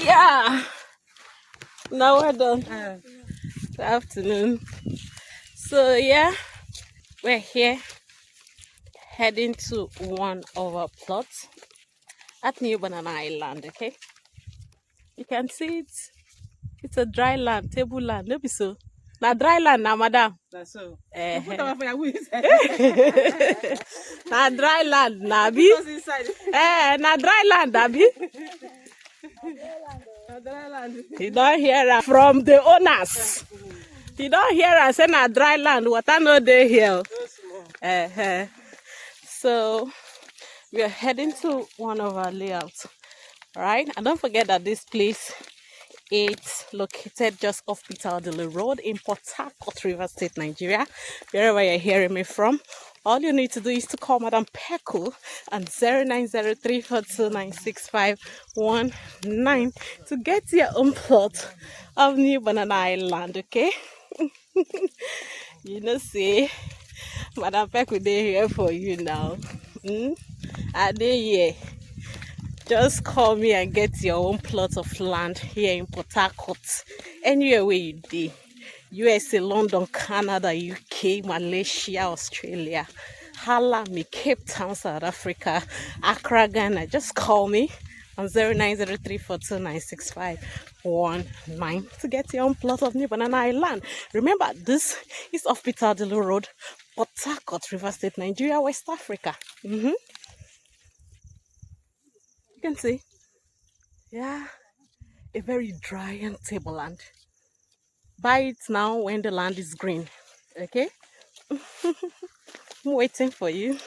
Yeah, now we're done. Good afternoon. So yeah, we're here heading to one of our plots at New Banana Island. Okay, you can see it's a dry land, table land. No be so. Na dry land now, madam. That's so. Na dry land, na bi. Na dry land, abi. You don't hear her from the owners. You don't hear her say na dry land. Water no dey here. So we are heading to one of our layouts, right? And don't forget that this place is located just off Odili Road in Port-Harcourt, River State, Nigeria. Wherever you're hearing me from, all you need to do is to call Madam Peku on 0903429651 to get your own plot of New Banana Island, okay? You know, see, Madam Peku, they here for you now. Are they here? Just call me and get your own plot of land here in Port-Harcourt. Anywhere where you be. USA, London, Canada, UK, Malaysia, Australia. Holla me, Cape Town, South Africa, Accra, Ghana. Just call me on 0903429651 to get your own plot of New Banana Island. Remember, this is off Odili Road, Port-Harcourt, River State, Nigeria, West Africa. You can see, yeah, a very dry and table land. Buy it now when the land is green, okay? I'm waiting for you.